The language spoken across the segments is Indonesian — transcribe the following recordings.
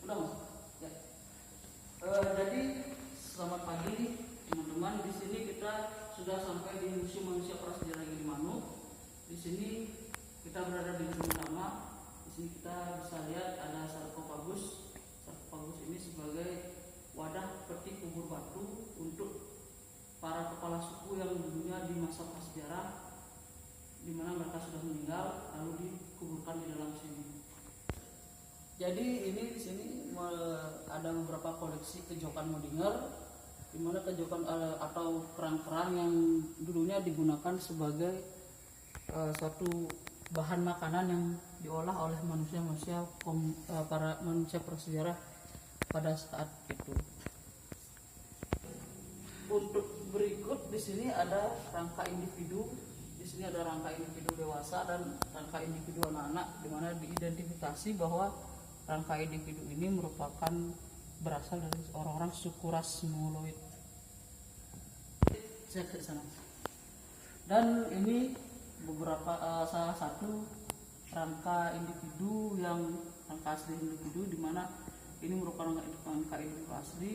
Udah mas. Ya. Jadi selamat pagi teman-teman. Di sini kita sudah sampai di Museum Manusia Prasejarah Gilimanuk. Di sini kita berada di gedung utama. Di sini kita bisa lihat ada sarkofagus. Sarkofagus ini sebagai wadah peti kubur batu untuk para kepala suku yang dulunya di masa prasejarah, di mana mereka sudah meninggal lalu dikuburkan di dalam sini. Jadi ini di sini ada beberapa koleksi kejokan Modinger, di mana kejokan atau kerang-kerang yang dulunya digunakan sebagai suatu bahan makanan yang diolah oleh manusia-manusia para manusia prasejarah pada saat itu. Untuk berikut di sini ada rangka individu. Di sini ada rangka individu dewasa dan rangka individu anak-anak, di mana diidentifikasi bahwa rangka individu ini merupakan berasal dari orang-orang suku ras Mongoloid. Saya ke sana. Dan ini beberapa salah satu rangka individu yang rangka asli individu, di mana ini merupakan rangka individu asli.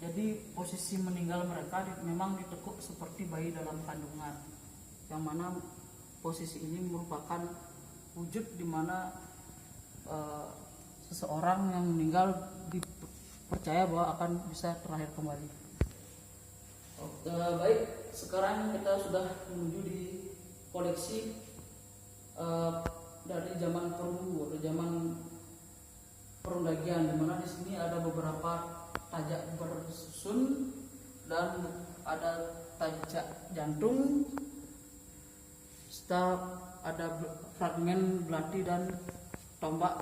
Jadi posisi meninggal mereka memang ditekuk seperti bayi dalam kandungan, yang mana posisi ini merupakan wujud di mana seseorang yang meninggal dipercaya bahwa akan bisa terlahir kembali. Baik, sekarang kita sudah menuju di koleksi dari zaman perunggu atau zaman perundagian, di mana di sini ada beberapa tajak bersusun dan ada tajak jantung, serta ada fragmen belati dan tombak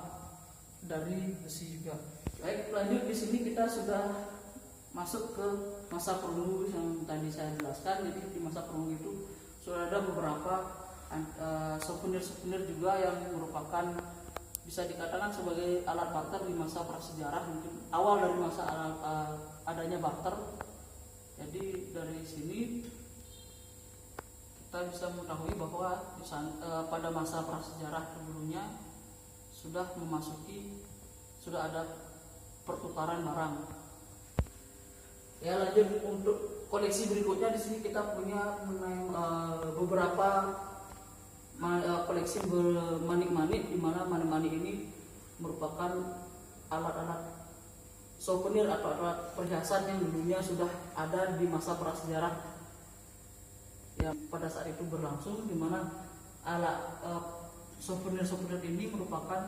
dari besi juga. Baik, lanjut di sini kita sudah masuk ke masa perunggu yang tadi saya jelaskan. Jadi di masa perunggu itu sudah ada beberapa souvenir-souvenir juga yang merupakan bisa dikatakan sebagai alat barter di masa prasejarah, mungkin awal dari masa adanya barter. Jadi dari sini kita bisa mengetahui bahwa pada masa prasejarah sebelumnya sudah ada pertukaran barang. Ya, lanjut untuk koleksi berikutnya. Di sini kita punya beberapa koleksi bermanik-manik, di mana manik-manik ini merupakan alat-alat souvenir atau alat perhiasan yang dulunya sudah ada di masa prasejarah yang pada saat itu berlangsung, di mana alat souvenir-souvenir ini merupakan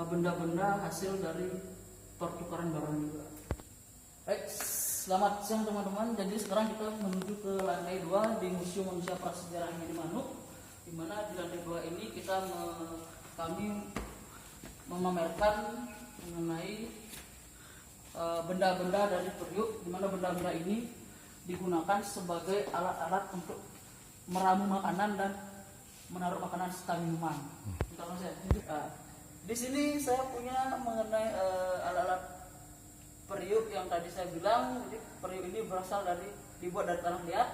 benda-benda hasil dari pertukaran barang juga. Baik, selamat siang teman-teman. Jadi sekarang kita menuju ke lantai 2 di Museum Manusia Prasejarah Gilimanuk, di mana di lantai 2 ini kami memamerkan mengenai benda-benda dari periuk, di mana benda-benda ini digunakan sebagai alat-alat untuk meramu makanan dan menaruh makanan serta minuman. Di sini saya punya mengenai alat-alat periuk yang tadi saya bilang. Jadi periuk ini dibuat dari tanah liat.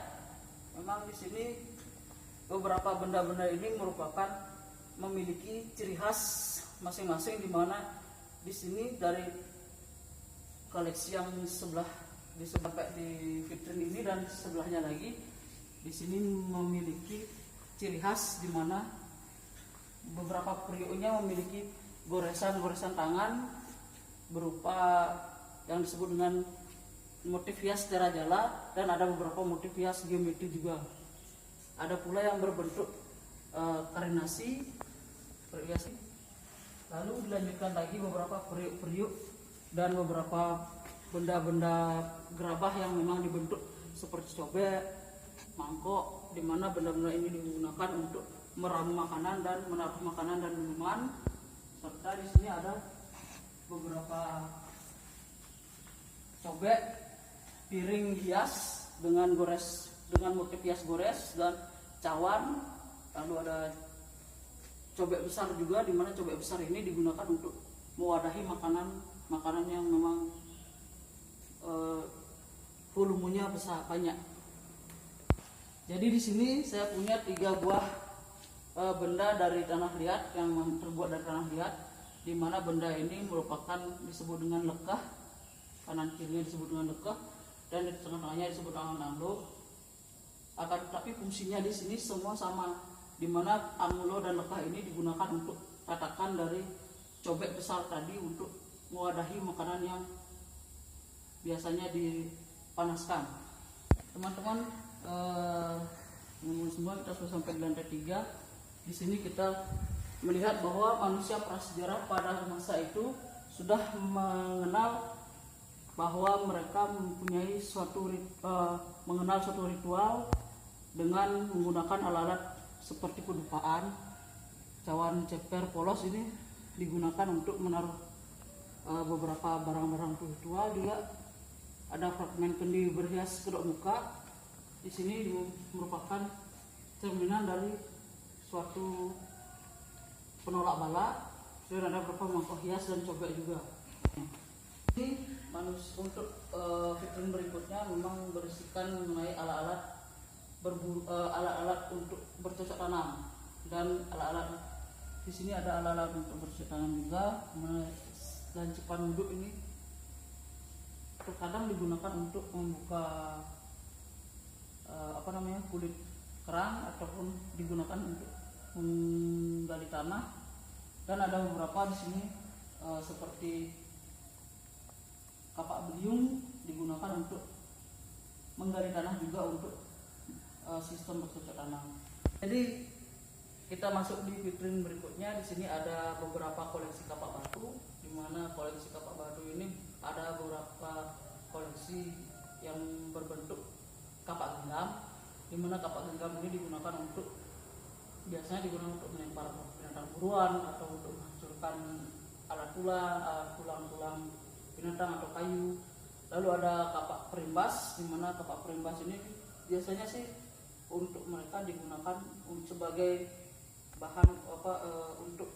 Memang di sini beberapa benda-benda ini merupakan memiliki ciri khas masing-masing, di mana di sini dari koleksi yang di vitrin ini dan sebelahnya lagi di sini memiliki ciri khas, di mana beberapa periuknya memiliki goresan-goresan tangan berupa yang disebut dengan motif hias terajala, dan ada beberapa motif hias geometri juga. Ada pula yang berbentuk karenasi, periuk. Lalu dilanjutkan lagi beberapa periuk-periuk dan beberapa benda-benda gerabah yang memang dibentuk seperti cobek, mangkok, di mana benda-benda ini digunakan untuk meramu makanan dan menaruh makanan dan minuman. Serta di sini ada beberapa cobek, piring hias dengan motif hias gores dan cawan. Lalu ada cobek besar juga, di mana cobek besar ini digunakan untuk mewadahi makanan yang memang volumenya besar, banyak. Jadi di sini saya punya 3 buah benda dari tanah liat yang terbuat dari tanah liat. di mana benda ini merupakan disebut dengan lekah, kanan kirinya disebut dengan lekah, dan di tengah-tengahnya disebut dengan nando. Akan tetapi fungsinya di sini semua sama, di mana angulo dan lekah ini digunakan untuk tatakan dari cobek besar tadi untuk mewadahi makanan yang biasanya dipanaskan. Teman-teman, semua kita sudah sampai di lantai 3. Di sini kita melihat bahwa manusia prasejarah pada masa itu sudah mengenal bahwa mereka mempunyai mengenal suatu ritual dengan menggunakan alat-alat seperti kedupaan, cawan, ceper, polos. Ini digunakan untuk menaruh beberapa barang-barang ritual. Juga ada fragmen kendi berhias kedok muka. Di sini merupakan cerminan dari suatu penolak bala, dan ada beberapa mangkok hias dan cobek juga. Ini untuk vitrin berikutnya memang berisikan mengenai alat-alat untuk bercocok tanam, dan alat-alat di sini ada alat-alat untuk bercocok tanam juga. Dan cepan wudhu ini terkadang digunakan untuk membuka kulit kerang, ataupun digunakan untuk menggali tanah. Dan ada beberapa di sini seperti kapak beliung digunakan untuk menggali tanah juga untuk sistem bercocok tanam. Jadi kita masuk di vitrin berikutnya. Di sini ada beberapa koleksi kapak batu, di mana koleksi kapak batu ini ada beberapa koleksi yang berbentuk kapak genggam, di mana kapak genggam ini biasanya digunakan untuk melempar binatang buruan atau untuk menghancurkan alat tulang binatang atau kayu. Lalu ada kapak perimbas, di mana kapak perimbas ini biasanya sih untuk mereka digunakan sebagai bahan untuk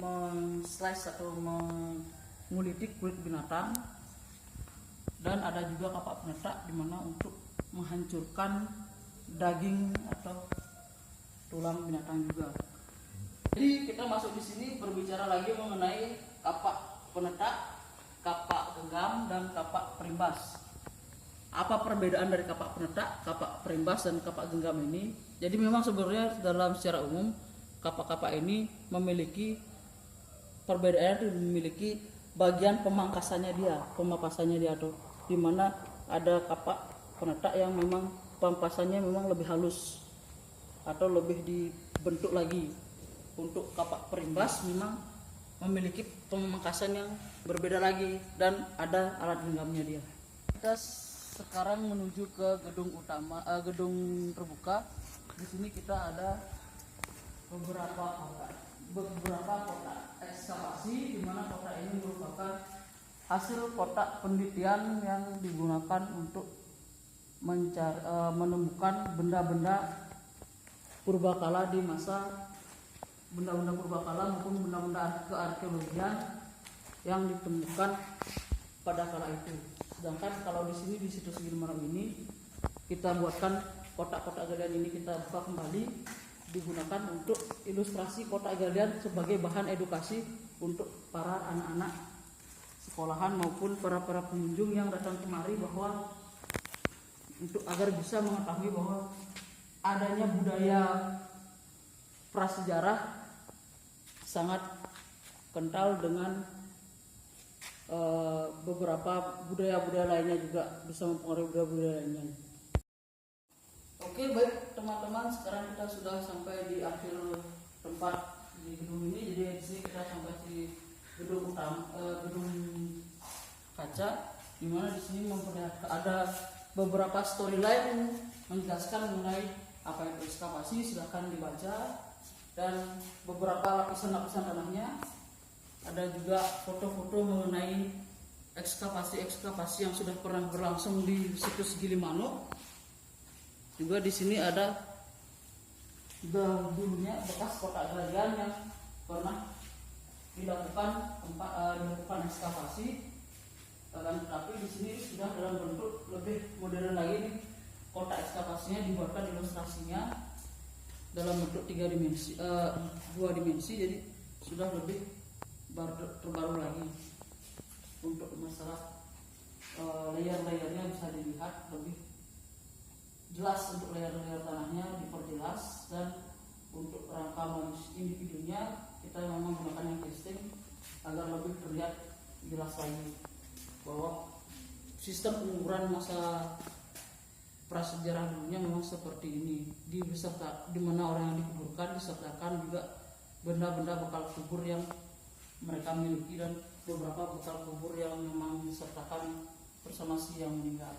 men-slice atau menguliti kulit binatang. Dan ada juga kapak penetak, di mana untuk menghancurkan daging atau tulang binatang juga. Jadi kita masuk di sini berbicara lagi mengenai kapak penetak, kapak genggam, dan kapak perimbas. Apa perbedaan dari kapak penetak, kapak perimbas, dan kapak genggam ini? Jadi memang sebenarnya dalam secara umum kapak-kapak ini memiliki perbedaan, memiliki bagian pemangkasannya dia atau di mana ada kapak penetak yang memang pemangkasannya memang lebih halus atau lebih dibentuk lagi. Untuk kapak perimbas memang memiliki pemangkasan yang berbeda lagi dan ada alat genggamnya dia. Kita sekarang menuju ke gedung utama, gedung terbuka. Di sini kita ada beberapa kotak ekskavasi, di mana kotak ini merupakan hasil kotak penelitian yang digunakan untuk menemukan benda-benda purbakala di masa benda-benda purbakala maupun benda-benda kearkeologian yang ditemukan pada kala itu. Sedangkan kalau di sini di situs Gilimanuk ini kita buatkan kotak-kotak galian ini, kita buka kembali, digunakan untuk ilustrasi kotak galian sebagai bahan edukasi untuk para anak-anak sekolahan maupun para pengunjung yang datang kemari, bahwa untuk agar bisa mengetahui bahwa adanya budaya prasejarah sangat kental dengan beberapa budaya-budaya lainnya, juga bisa mempengaruhi budaya-budaya lainnya. Oke, baik teman-teman, sekarang kita sudah sampai di akhir tempat di gedung ini. Jadi di sini kita sampai di gedung utama, gedung kaca, di mana di sini memperlihatkan ada beberapa storyline menjelaskan mengenai apa itu ekskavasi. Silahkan dibaca, dan beberapa lapisan-lapisan tanahnya. Ada juga foto-foto mengenai ekskavasi yang sudah pernah berlangsung di situs Gilimanuk. Juga di sini ada dulunya bekas kotak galian yang pernah dilakukan ekskavasi. Tapi di sini sudah dalam bentuk lebih modern lagi nih. Kotak ekskavasinya dibuatkan ilustrasinya dalam bentuk 2 dimensi, jadi sudah lebih terbaru lagi. Untuk masalah layer-layernya bisa dilihat lebih jelas, untuk layer-layer tanahnya diperjelas, dan untuk rangka individunya kita memang menggunakan yang casting agar lebih terlihat jelas lagi bahwa sistem pengukuran masa prasejarah dulunya memang seperti ini. Di mana orang yang dikuburkan disertakan juga benda-benda bekal kubur yang mereka miliki, dan beberapa bekal kubur yang memang disertakan bersama si yang meninggal.